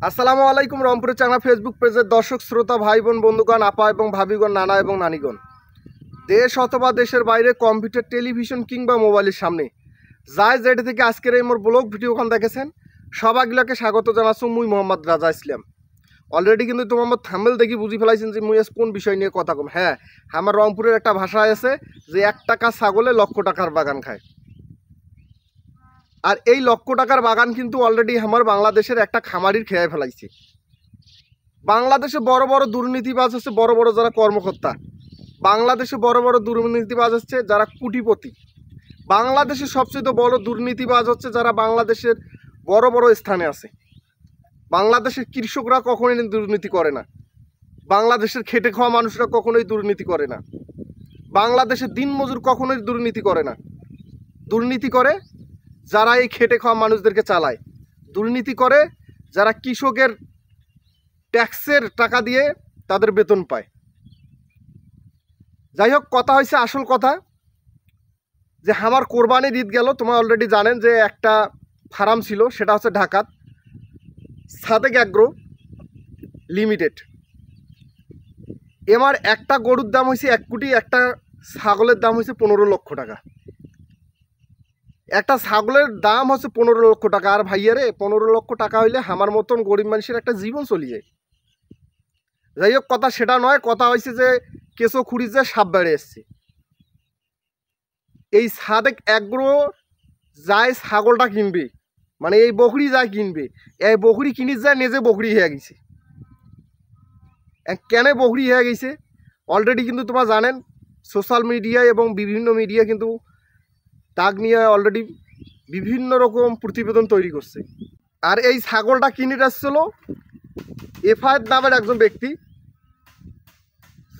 আসসালামু আলাইকুম। রংপুরের চাংলা ফেসবুক পেজের দর্শক শ্রোতা ভাই বোন বন্ধুগণ, আপা এবং ভাবিগণ, নানা এবং নানিগণ, দেশ অথবা দেশের বাইরে কম্পিউটার, টেলিভিশন কিংবা মোবাইলের সামনে যাই যেটা থেকে আজকের এই মোর ব্লগ ভিডিওখান দেখেছেন সবাইগুলোকে স্বাগত জানাচ্ছি। মুই মোহাম্মদ রাজা ইসলাম। অলরেডি কিন্তু তোমার আমার থাম্বেল দেখি বুঝি ফেলাইছেন যে মুই কোন বিষয় নিয়ে কথা কম। হ্যাঁ, আমার রংপুরের একটা ভাষা আছে যে 1 টাকা ছাগলে লক্ষ টাকার বাগান খায়। আর এই লক্ষ টাকার বাগান কিন্তু অলরেডি আমার বাংলাদেশের একটা খামারির খেয়ে ফেলাইছে। বাংলাদেশে বড় বড় দুর্নীতিবাজ হচ্ছে বড় বড় যারা কর্মকর্তা, বাংলাদেশে বড় বড় দুর্নীতিবাজ হচ্ছে যারা কোটিপতি, বাংলাদেশে সবচেয়ে বড় দুর্নীতিবাজ হচ্ছে যারা বাংলাদেশের বড় বড় স্থানে আছে। বাংলাদেশের কৃষকরা কখনোই দুর্নীতি করে না, বাংলাদেশের খেটে খাওয়া মানুষরা কখনোই দুর্নীতি করে না, বাংলাদেশের দিনমজুর কখনোই দুর্নীতি করে না। দুর্নীতি করে যারা এই খেটে খাওয়া মানুষদেরকে চালায়, দুর্নীতি করে যারা কৃষকের ট্যাক্সের টাকা দিয়ে তাদের বেতন পায়। যাই হোক, কথা হয়েছে আসল কথা যে আমার কোরবানির ঈদ গেল। তোমরা অলরেডি জানেন যে একটা ফার্ম ছিল, সেটা হচ্ছে ঢাকাত সাদেক অ্যাগ্রো লিমিটেড। এবার একটা গরুর দাম হয়েছে 1 কোটি, একটা ছাগলের দাম হয়েছে 15 লক্ষ টাকা। একটা ছাগলের দাম হচ্ছে 15 লক্ষ টাকা। আর ভাইয়ারে 15 লক্ষ টাকা হইলে আমার মতন গরিব মানুষের একটা জীবন চলে যায়। যাই হোক, কথা সেটা নয়, কথা হয়েছে যে কেঁচো খুঁড়ি যে সাপ বেড়ে এসছে। এই সাদেক অ্যাগ্রো যায় ছাগলটা কিনবে, মানে এই বকরি যায় কিনবে, এই বকরি কিনি যায় নিজে বকরি হয়ে গেছে। কেন বকরি হয়ে গেছে অলরেডি কিন্তু তোমরা জানেন, সোশ্যাল মিডিয়া এবং বিভিন্ন মিডিয়া কিন্তু তাক নিয়ে অলরেডি বিভিন্ন রকম প্রতিবেদন তৈরি করছে। আর এই ছাগলটা কিনে আসছিল এফআইআর নামের একজন ব্যক্তি,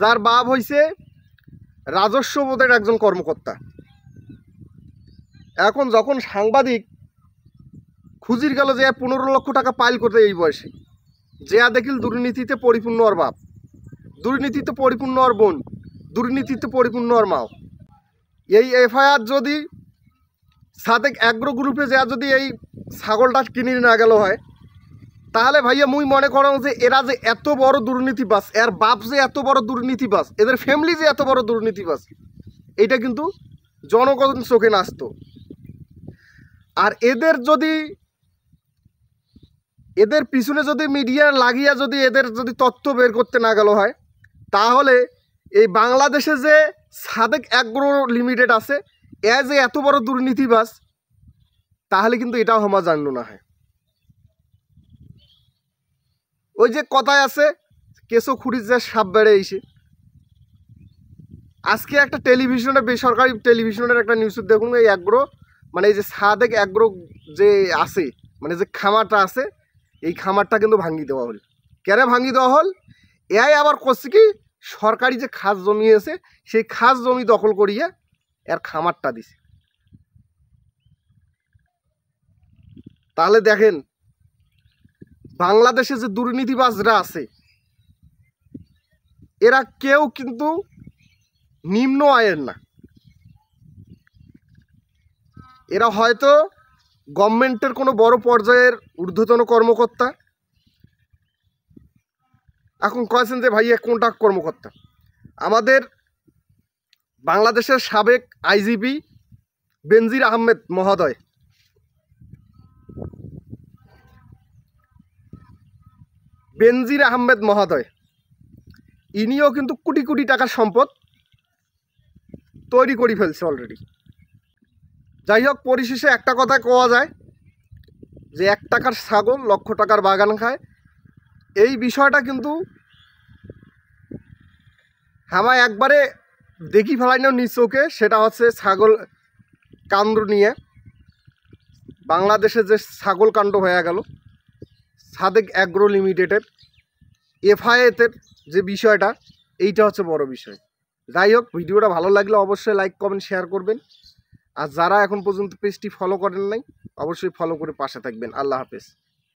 যার বাপ হয়েছে রাজস্ব বোর্ডের একজন কর্মকর্তা। এখন যখন সাংবাদিক খুঁজির গেল যে 15 লক্ষ টাকা পাইল করতে এই বয়সে, যে দেখিল দুর্নীতিতে পরিপূর্ণ ওর বাপ, দুর্নীতিতে পরিপূর্ণ ওর বোন, দুর্নীতিতে পরিপূর্ণ ওর মাও। এই এফআইআর যদি সাদেক অ্যাগ্রো গ্রুপে যা যদি এই ছাগলটা কিনে না গেল হয়, তাহলে ভাইয়া মুই মনে করো যে এরা যে এত বড় দুর্নীতিবাজ, এর বাপ যে এত বড় দুর্নীতিবাজ, এদের ফ্যামিলি যে এত বড় দুর্নীতিবাজ, এইটা কিন্তু জনগণ চোখে নাচতো। আর এদের পিছনে যদি মিডিয়া লাগিয়া যদি এদের যদি তথ্য বের করতে না গেল হয়, তাহলে এই বাংলাদেশে যে সাদেক অ্যাগ্রো লিমিটেড আছে, এ যে এত বড় দুর্নীতিবাজ, তাহলে কিন্তু এটাও আমার জানলো না হয়। ওই যে কথায় আছে কেঁচো খুঁড়ির যে সাপ বেড়ে এসে। আজকে একটা টেলিভিশনে, বেসরকারি টেলিভিশনের একটা নিউজ দেখুন, এই অ্যাগ্রো মানে এই যে সাদেক অ্যাগ্রো যে আছে, মানে যে খামারটা আছে, এই খামারটা কিন্তু ভাঙিয়ে দেওয়া হল। কেন ভাঙিয়ে দেওয়া হল? এআই আবার করছে কি, সরকারি যে খাস জমি আছে সেই খাস জমি দখল করিয়ে এর খামারটা দিছে। তাহলে দেখেন বাংলাদেশে যে দুর্নীতিবাজরা আছে, এরা কেউ কিন্তু নিম্ন আয়ের না, এরা হয়তো গভর্নমেন্টের কোনো বড় পর্যায়ের ঊর্ধ্বতন কর্মকর্তা। এখন কয়েছেন যে ভাইয়া কোনটা কর্মকর্তা? আমাদের বাংলাদেশের সাবেক আইজিপি বেনজির আহমেদ মহোদয়, বেনজির আহমেদ মহোদয় ইনিও কিন্তু কোটি কোটি টাকার সম্পদ তৈরি করে ফেলছে অলরেডি। যাই হোক, পরিশেষে একটা কথা কোয়া যায় যে 1 টাকার ছাগল লক্ষ টাকার বাগান খায়। এই বিষয়টা কিন্তু আমায় একবারে দেখি ফেলাইনো নিজ চোখে। সেটা হচ্ছে ছাগল কাণ্ড নিয়ে বাংলাদেশে যে ছাগল কাণ্ড হয়ে গেল, সাদেক অ্যাগ্রো লিমিটেডের এফআইআর যে বিষয়টা, এইটা হচ্ছে বড় বিষয়। যাই হোক, ভিডিওটা ভালো লাগলে অবশ্যই লাইক কমেন্ট শেয়ার করবেন। আর যারা এখন পর্যন্ত পেজটি ফলো করেন নাই, অবশ্যই ফলো করে পাশে থাকবেন। আল্লাহ হাফেজ।